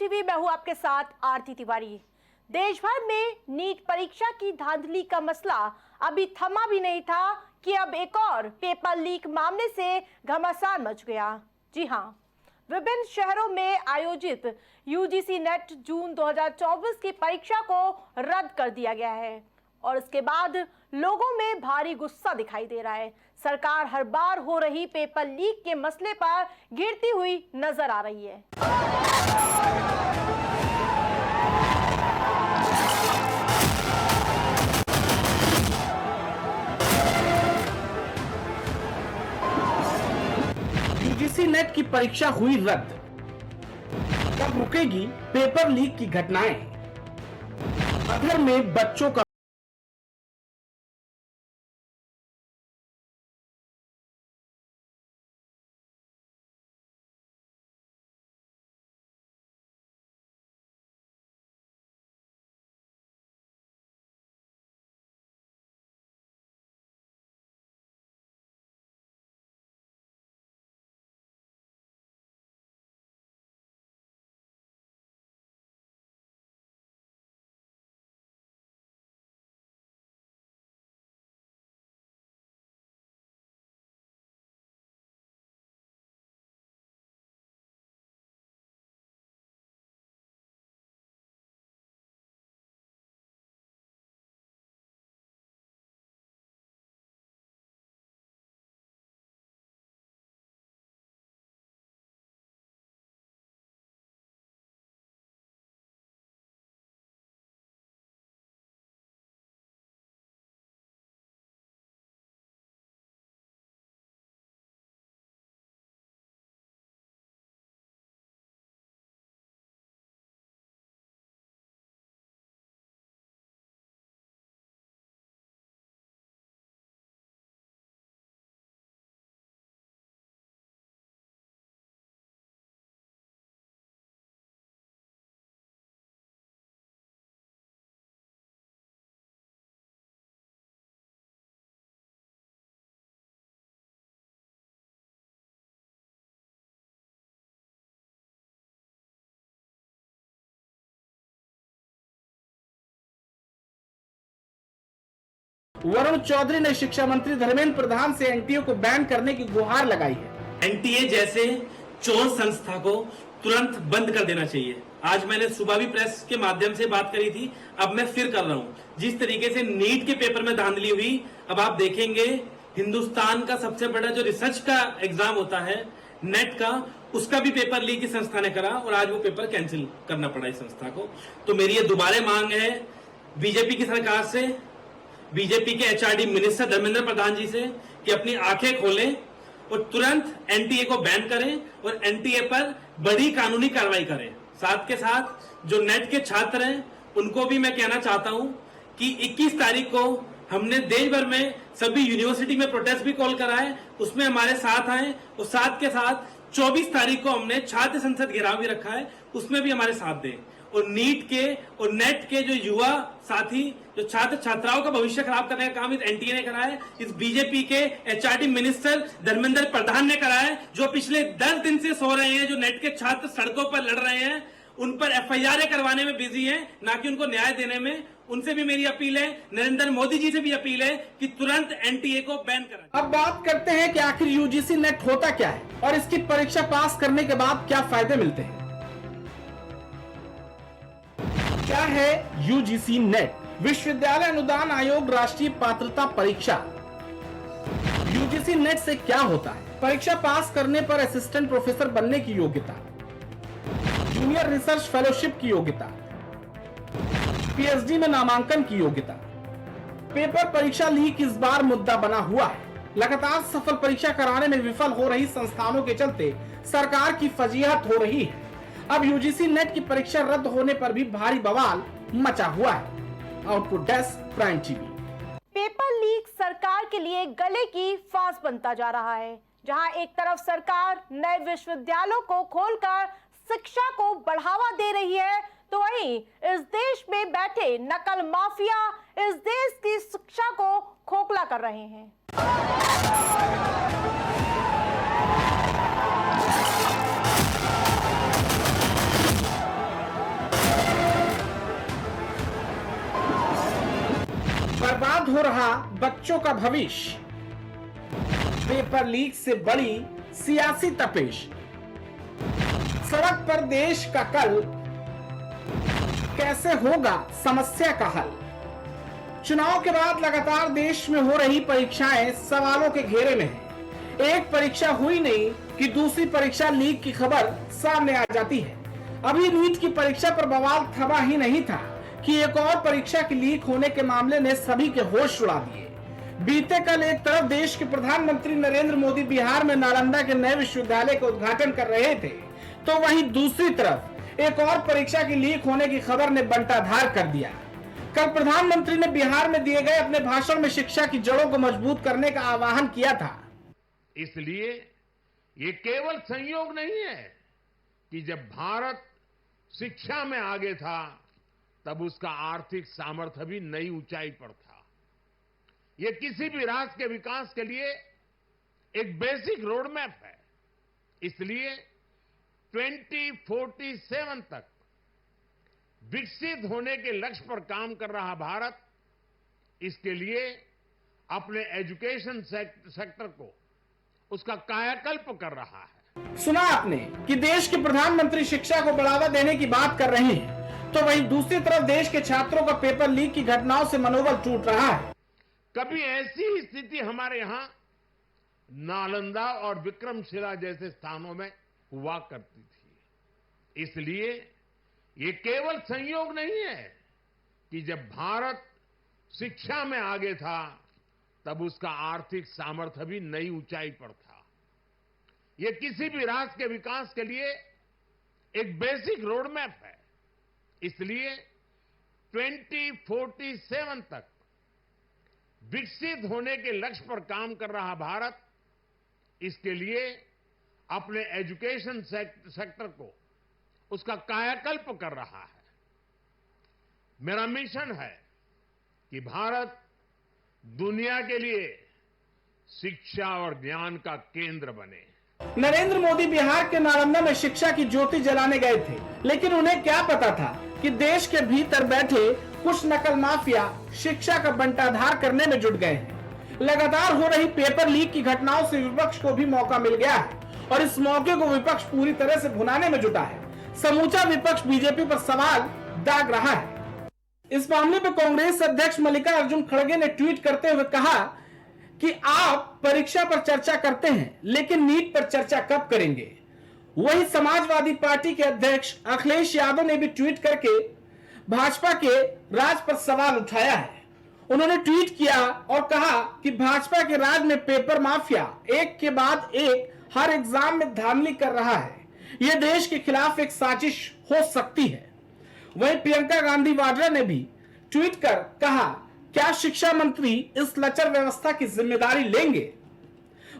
TV मैं हूं आपके साथ आरती तिवारी। देश भर में नीट परीक्षा की धांधली का मसला अभी थमा भी नहीं था कि अब एक और पेपर लीक मामले से घमासान मच गया। जी हां, विभिन्न शहरों में आयोजित यूजीसी नेट जून 2024 की परीक्षा को रद्द कर दिया गया है और इसके बाद लोगों में भारी गुस्सा दिखाई दे रहा है। सरकार हर बार हो रही पेपर लीक के मसले पर गिरती हुई नजर आ रही है। यूजीसी नेट की परीक्षा हुई रद्द। कब रुकेगी पेपर लीक की घटनाएं? अगर में बच्चों का वरुण चौधरी ने शिक्षा मंत्री धर्मेंद्र प्रधान से एनटीए को बैन करने की गुहार लगाई है। एनटीए जैसे चोर संस्था को तुरंत बंद कर देना चाहिए। आज मैंने सुबह भी प्रेस के माध्यम से बात करी थी, अब मैं फिर कर रहा हूं। जिस तरीके से नीट के पेपर में धांधली हुई, अब आप देखेंगे हिंदुस्तान का सबसे बड़ा जो रिसर्च का एग्जाम होता है नेट का, उसका भी पेपर लीक इस संस्था ने करा और आज वो पेपर कैंसिल करना पड़ा इस संस्था को। तो मेरी ये दोबारा मांग है बीजेपी की सरकार से, बीजेपी के एचआरडी मिनिस्टर धर्मेंद्र प्रधान जी से कि अपनी आंखें खोलें और तुरंत एनटीए को बैन करें और एनटीए पर बड़ी कानूनी कार्रवाई करें। साथ के साथ जो नेट के छात्र हैं उनको भी मैं कहना चाहता हूं कि 21 तारीख को हमने देश भर में सभी यूनिवर्सिटी में प्रोटेस्ट भी कॉल करा है, उसमें हमारे साथ आए और साथ के साथ 24 तारीख को हमने छात्र संसद घेराव भी रखा है, उसमें भी हमारे साथ दें। और नीट के और नेट के जो युवा साथी, जो छात्र छात्राओं का भविष्य खराब करने का काम इस एनटीए ने करा है, इस बीजेपी के एचआरडी मिनिस्टर धर्मेंद्र प्रधान ने करा है, जो पिछले 10 दिन से सो रहे हैं। जो नेट के छात्र सड़कों पर लड़ रहे हैं, उन पर एफआईआर करवाने में बिजी हैं, ना कि उनको न्याय देने में। उनसे भी मेरी अपील है, नरेंद्र मोदी जी से भी अपील है कि तुरंत एनटीए को बैन करें। अब बात करते हैं कि आखिर यूजीसी नेट होता क्या है और इसकी परीक्षा पास करने के बाद क्या फायदे मिलते हैं। क्या है यूजीसी नेट? विश्वविद्यालय अनुदान आयोग राष्ट्रीय पात्रता परीक्षा। यूजीसी नेट से क्या होता है? परीक्षा पास करने पर असिस्टेंट प्रोफेसर बनने की योग्यता, जूनियर रिसर्च फेलोशिप की योग्यता, पीएचडी में नामांकन की योग्यता। पेपर परीक्षा लीक इस बार मुद्दा बना हुआ है। लगातार सफल परीक्षा कराने में विफल हो रही संस्थानों के चलते सरकार की फजीहत हो रही है। अब यूजीसी नेट की परीक्षा रद्द होने पर भी भारी बवाल मचा हुआ है। Output desk, prime TV. Paper leak सरकार के लिए गले की फांस बनता जा रहा है। जहां एक तरफ सरकार नए विश्वविद्यालयों को खोलकर शिक्षा को बढ़ावा दे रही है, तो वहीं इस देश में बैठे नकल माफिया इस देश की शिक्षा को खोखला कर रहे हैं। हो रहा बच्चों का भविष्य। पेपर लीक से बड़ी सियासी तपेश। सड़क पर देश का कल, कैसे होगा समस्या का हल। चुनाव के बाद लगातार देश में हो रही परीक्षाएं सवालों के घेरे में है। एक परीक्षा हुई नहीं कि दूसरी परीक्षा लीक की खबर सामने आ जाती है। अभी नीट की परीक्षा पर बवाल थमा ही नहीं था कि एक और परीक्षा की लीक होने के मामले ने सभी के होश उड़ा दिए। बीते कल एक तरफ देश के प्रधानमंत्री नरेंद्र मोदी बिहार में नालंदा के नए विश्वविद्यालय का उद्घाटन कर रहे थे, तो वहीं दूसरी तरफ एक और परीक्षा की लीक होने की खबर ने बंटाधार कर दिया। कल प्रधानमंत्री ने बिहार में दिए गए अपने भाषण में शिक्षा की जड़ों को मजबूत करने का आह्वान किया था। इसलिए ये केवल संयोग नहीं है कि जब भारत शिक्षा में आगे था तब उसका आर्थिक सामर्थ्य भी नई ऊंचाई पर था। ये किसी भी राष्ट्र के विकास के लिए एक बेसिक रोड मैप है। इसलिए 2047 तक विकसित होने के लक्ष्य पर काम कर रहा भारत इसके लिए अपने एजुकेशन सेक्टर को उसका कायाकल्प कर रहा है। सुना आपने कि देश के प्रधानमंत्री शिक्षा को बढ़ावा देने की बात कर रहे हैं, तो वहीं दूसरी तरफ देश के छात्रों का पेपर लीक की घटनाओं से मनोबल टूट रहा है। कभी ऐसी स्थिति हमारे यहां नालंदा और विक्रमशिला जैसे स्थानों में हुआ करती थी। इसलिए ये केवल संयोग नहीं है कि जब भारत शिक्षा में आगे था तब उसका आर्थिक सामर्थ्य भी नई ऊंचाई पर था। ये किसी भी राष्ट्र के विकास के लिए एक बेसिक रोड मैप है। इसलिए 2047 तक विकसित होने के लक्ष्य पर काम कर रहा भारत इसके लिए अपने एजुकेशन सेक्टर को उसका कायाकल्प कर रहा है। मेरा मिशन है कि भारत दुनिया के लिए शिक्षा और ज्ञान का केंद्र बने। नरेंद्र मोदी बिहार के नालंदा में शिक्षा की ज्योति जलाने गए थे, लेकिन उन्हें क्या पता था कि देश के भीतर बैठे कुछ नकल माफिया शिक्षा का बंटाधार करने में जुट गए हैं। लगातार हो रही पेपर लीक की घटनाओं से विपक्ष को भी मौका मिल गया है और इस मौके को विपक्ष पूरी तरह से भुनाने में जुटा है। समूचा विपक्ष बीजेपी पर सवाल दाग रहा है। इस मामले पर कांग्रेस अध्यक्ष मल्लिकार्जुन खड़गे ने ट्वीट करते हुए कहा कि आप परीक्षा पर चर्चा करते हैं, लेकिन नीट पर चर्चा कब करेंगे। वही समाजवादी पार्टी के अध्यक्ष अखिलेश यादव ने भी ट्वीट करके भाजपा के राज पर सवाल उठाया है। उन्होंने ट्वीट किया और कहा कि भाजपा के राज में पेपर माफिया एक के बाद एक हर एग्जाम में धांधली कर रहा है। यह देश के खिलाफ एक साजिश हो सकती है। वहीं प्रियंका गांधी वाड्रा ने भी ट्वीट कर कहा, क्या शिक्षा मंत्री इस लचर व्यवस्था की जिम्मेदारी लेंगे।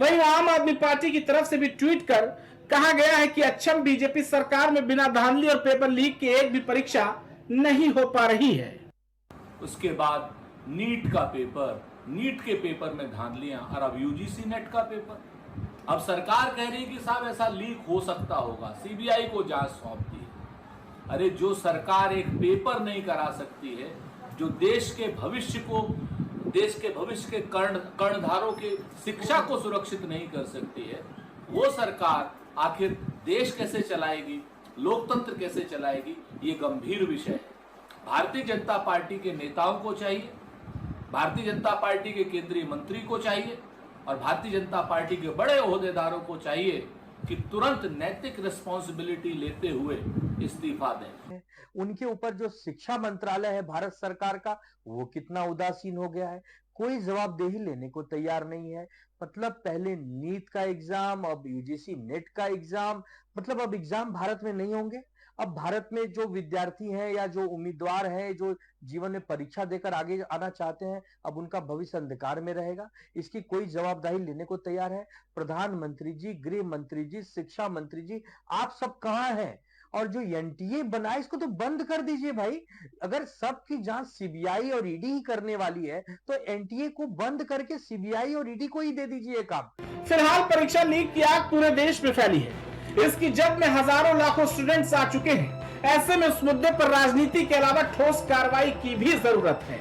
वहीं आम आदमी पार्टी की तरफ से भी ट्वीट कर कहा गया है कि अक्षम बीजेपी सरकार में बिना धांधली और पेपर लीक के एक भी परीक्षा नहीं हो पा रही है। उसके बाद नीट के पेपर में धांधलियां और अब यूजीसी नेट का पेपर। अब सरकार कह रही है कि साहब ऐसा लीक हो सकता होगा, सीबीआई को जांच सौंप दी। अरे जो सरकार एक पेपर नहीं करा सकती है, जो देश के भविष्य के कर्णधारों के शिक्षा को सुरक्षित नहीं कर सकती है, वो सरकार आखिर देश कैसे चलाएगी, लोकतंत्र कैसे चलाएगी, ये गंभीर विषय है। भारतीय जनता पार्टी के नेताओं को चाहिए, भारतीय जनता पार्टी के केंद्रीय मंत्री को चाहिए और भारतीय जनता पार्टी के बड़े ओहदेदारों को चाहिए कि तुरंत नैतिक रिस्पॉन्सिबिलिटी लेते हुए इस्तीफा दें। उनके ऊपर जो शिक्षा मंत्रालय है भारत सरकार का, वो कितना उदासीन हो गया है, कोई जवाबदेही लेने को तैयार नहीं है। मतलब पहले नीट का एग्जाम, अब यूजीसी नेट का एग्जाम, मतलब अब एग्जाम भारत में नहीं होंगे। अब भारत में जो विद्यार्थी हैं या जो उम्मीदवार हैं जो जीवन में परीक्षा देकर आगे आना चाहते हैं, अब उनका भविष्य अंधकार में रहेगा। इसकी कोई जवाबदारी लेने को तैयार है प्रधानमंत्री जी, गृह मंत्री जी, शिक्षा मंत्री जी, आप सब कहां हैं? और जो एनटीए बना है इसको तो बंद कर दीजिए भाई। अगर सबकी जांच सीबीआई और ईडी ही करने वाली है तो एनटीए को बंद करके सीबीआई और ईडी को ही दे दीजिए काम। फिलहाल परीक्षा लीक की आग पूरे देश में फैली है। इसकी जद में हजारों लाखों स्टूडेंट्स आ चुके हैं। ऐसे में उस मुद्दे पर राजनीति के अलावा ठोस कार्रवाई की भी जरूरत है।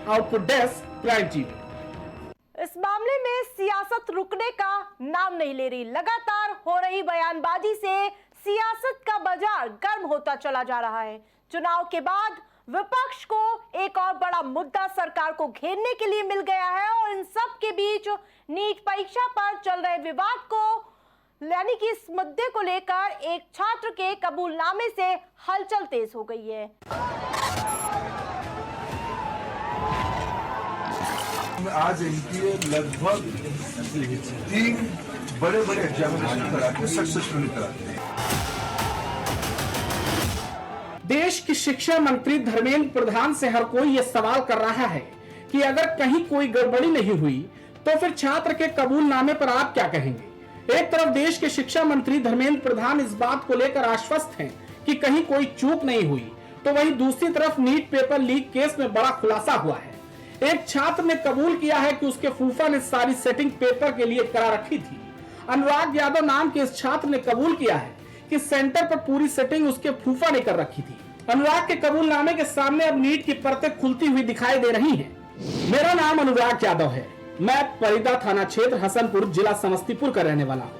Output desk, prime TV. इस मामले में सियासत रुकने का नाम नहीं ले रही। लगातार हो रही बयानबाजी से सियासत का बाजार गर्म होता चला जा रहा है। चुनाव के बाद विपक्ष को एक और बड़ा मुद्दा सरकार को घेरने के लिए मिल गया है और इन सब के बीच नीट परीक्षा पर चल रहे विवाद को, यानी कि इस मुद्दे को लेकर एक छात्र के कबूलनामे से हलचल तेज हो गई है। आज एनटीए लगभग 3 बड़े एग्जामिनेशन कराते सक्सेसफुली कराते हैं। देश की शिक्षा मंत्री धर्मेंद्र प्रधान से हर कोई ये सवाल कर रहा है कि अगर कहीं कोई गड़बड़ी नहीं हुई तो फिर छात्र के कबूलनामे पर आप क्या कहेंगे। एक तरफ देश के शिक्षा मंत्री धर्मेंद्र प्रधान इस बात को लेकर आश्वस्त हैं कि कहीं कोई चूक नहीं हुई, तो वहीं दूसरी तरफ नीट पेपर लीक केस में बड़ा खुलासा हुआ है। एक छात्र ने कबूल किया है कि उसके फूफा ने सारी सेटिंग पेपर के लिए करा रखी थी। अनुराग यादव नाम के इस छात्र ने कबूल किया है कि सेंटर पर पूरी सेटिंग उसके फूफा ने कर रखी थी। अनुराग के कबूलनामे के सामने अब नीट की परतें खुलती हुई दिखाई दे रही हैं। मेरा नाम अनुराग यादव है। मैं परिदा थाना क्षेत्र हसनपुर जिला समस्तीपुर का रहने वाला हूँ।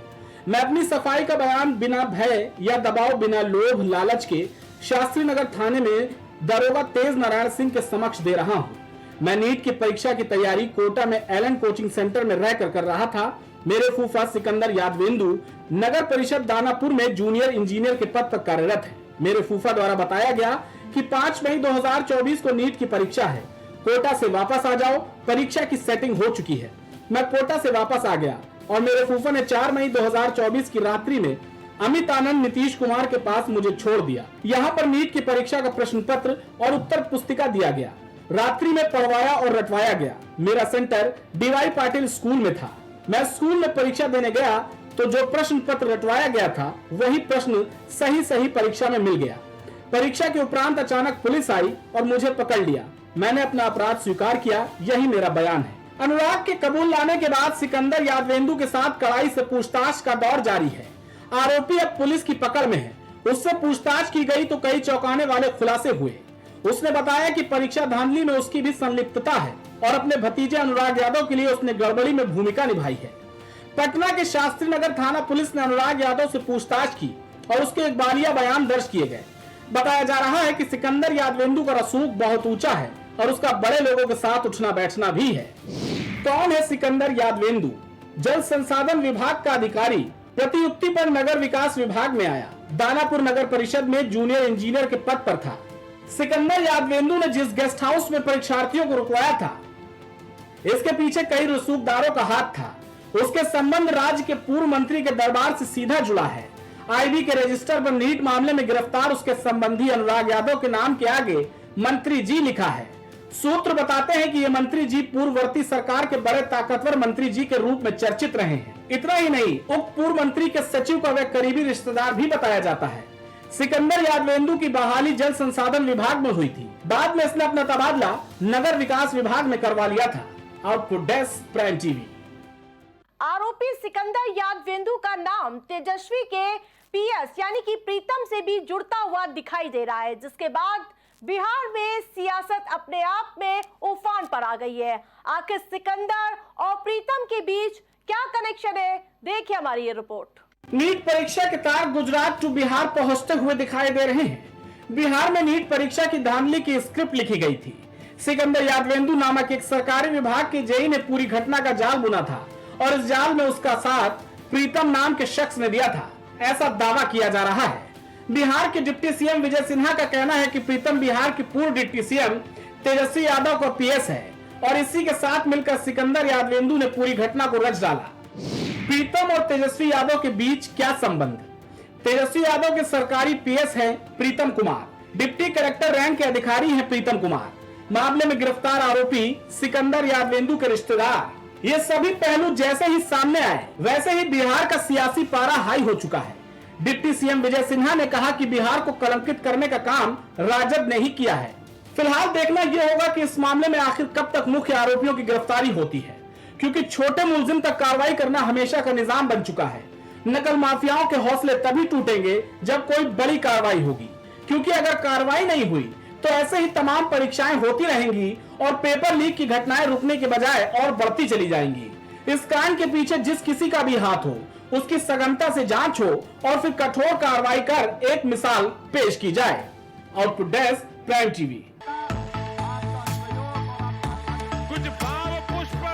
मैं अपनी सफाई का बयान बिना भय या दबाव, बिना लोभ लालच के शास्त्री नगर थाने में दरोगा तेज नारायण सिंह के समक्ष दे रहा हूँ। मैं नीट की परीक्षा की तैयारी कोटा में एलन कोचिंग सेंटर में रहकर कर रहा था। मेरे फूफा सिकंदर यादवेंदु नगर परिषद दानापुर में जूनियर इंजीनियर के पद पर कार्यरत है। मेरे फूफा द्वारा बताया गया कि 5 मई 2024 को नीट की परीक्षा है, कोटा से वापस आ जाओ, परीक्षा की सेटिंग हो चुकी है। मैं कोटा से वापस आ गया और मेरे फूफा ने 4 मई 2024 की रात्रि में अमित आनंद नीतीश कुमार के पास मुझे छोड़ दिया। यहाँ पर नीट की परीक्षा का प्रश्न पत्र और उत्तर पुस्तिका दिया गया। रात्रि में पढ़वाया और रटवाया गया। मेरा सेंटर डीवाई पाटिल स्कूल में था। मैं स्कूल में परीक्षा देने गया तो जो प्रश्न पत्र रटवाया गया था वही प्रश्न सही परीक्षा में मिल गया। परीक्षा के उपरांत अचानक पुलिस आई और मुझे पकड़ लिया। मैंने अपना अपराध स्वीकार किया, यही मेरा बयान है। अनुराग के कबूल लाने के बाद सिकंदर यादवेंदु के साथ कड़ाई से पूछताछ का दौर जारी है। आरोपी अब पुलिस की पकड़ में है। उससे पूछताछ की गई तो कई चौंकाने वाले खुलासे हुए। उसने बताया कि परीक्षा धांधली में उसकी भी संलिप्तता है और अपने भतीजे अनुराग यादव के लिए उसने गड़बड़ी में भूमिका निभाई है। पटना के शास्त्री नगर थाना पुलिस ने अनुराग यादव से पूछताछ की और उसके इकबालिया बयान दर्ज किए गए। बताया जा रहा है कि सिकंदर यादवेंदु का रसूख बहुत ऊंचा है और उसका बड़े लोगों के साथ उठना बैठना भी है। कौन है सिकंदर यादवेंदु? जल संसाधन विभाग का अधिकारी, प्रतियुक्ति पर नगर विकास विभाग में आया। दानापुर नगर परिषद में जूनियर इंजीनियर के पद पर था। सिकंदर यादवेंदु ने जिस गेस्ट हाउस में परीक्षार्थियों को रुकवाया था, इसके पीछे कई रसूखदारों का हाथ था। उसके संबंध राज्य के पूर्व मंत्री के दरबार से सीधा जुड़ा है। आईबी के रजिस्टर पर नीट मामले में गिरफ्तार उसके संबंधी अनुराग यादव के नाम के आगे मंत्री जी लिखा है। सूत्र बताते हैं कि ये मंत्री जी पूर्ववर्ती सरकार के बड़े ताकतवर मंत्री जी के रूप में चर्चित रहे हैं। इतना ही नहीं, उप पूर्व मंत्री के सचिव का वह करीबी रिश्तेदार भी बताया जाता है। सिकंदर यादवेंदु की बहाली जल संसाधन विभाग में हुई थी। बाद में इसने अपना तबादला नगर विकास विभाग में करवा लिया था। Output desk prime TV. आरोपी सिकंदर यादवेंदु का नाम तेजस्वी के पीएस यानी कि प्रीतम से भी जुड़ता हुआ दिखाई दे रहा है, जिसके बाद बिहार में सियासत अपने आप में उफान पर आ गई है। आखिर सिकंदर और प्रीतम के बीच क्या कनेक्शन है, देखिए हमारी ये रिपोर्ट। नीट परीक्षा के तार गुजरात टू बिहार पहुंचते हुए दिखाई दे रहे हैं। बिहार में नीट परीक्षा की धांधली की स्क्रिप्ट लिखी गई थी। सिकंदर यादवेंदु नामक एक सरकारी विभाग के जेई ने पूरी घटना का जाल बुना था और इस जाल में उसका साथ प्रीतम नाम के शख्स ने दिया था, ऐसा दावा किया जा रहा है। बिहार के डिप्टी सीएम विजय सिन्हा का कहना है कि प्रीतम बिहार के पूर्व डिप्टी सीएम तेजस्वी यादव का पीएस है और इसी के साथ मिलकर सिकंदर यादवेंदु ने पूरी घटना को रच डाला। प्रीतम और तेजस्वी यादव के बीच क्या संबंध? तेजस्वी यादव के सरकारी पीएस है Pritam Kumar, deputy collector rank के अधिकारी हैं प्रीतम कुमार। मामले में गिरफ्तार आरोपी सिकंदर यादवेंदु के रिश्तेदार। ये सभी पहलू जैसे ही सामने आए वैसे ही बिहार का सियासी पारा हाई हो चुका है। डिप्टी सीएम विजय सिन्हा ने कहा कि बिहार को कलंकित करने का काम राजद ने ही किया है। फिलहाल देखना यह होगा कि इस मामले में आखिर कब तक मुख्य आरोपियों की गिरफ्तारी होती है, क्योंकि छोटे मुलजिम तक कार्रवाई करना हमेशा का निजाम बन चुका है। नकल माफियाओं के हौसले तभी टूटेंगे जब कोई बड़ी कार्रवाई होगी, क्योंकि अगर कार्रवाई नहीं हुई तो ऐसे ही तमाम परीक्षाएं होती रहेंगी और पेपर लीक की घटनाएं रुकने के बजाय और बढ़ती चली जाएंगी। इस कांड के पीछे जिस किसी का भी हाथ हो, उसकी सघनता से जांच हो और फिर कठोर कार्रवाई कर एक मिसाल पेश की जाए। Output desk, prime TV. कुछ भाव पुष्प।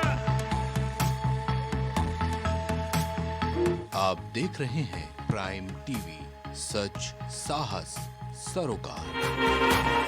आप देख रहे हैं प्राइम टीवी, सच साहस सरोकार।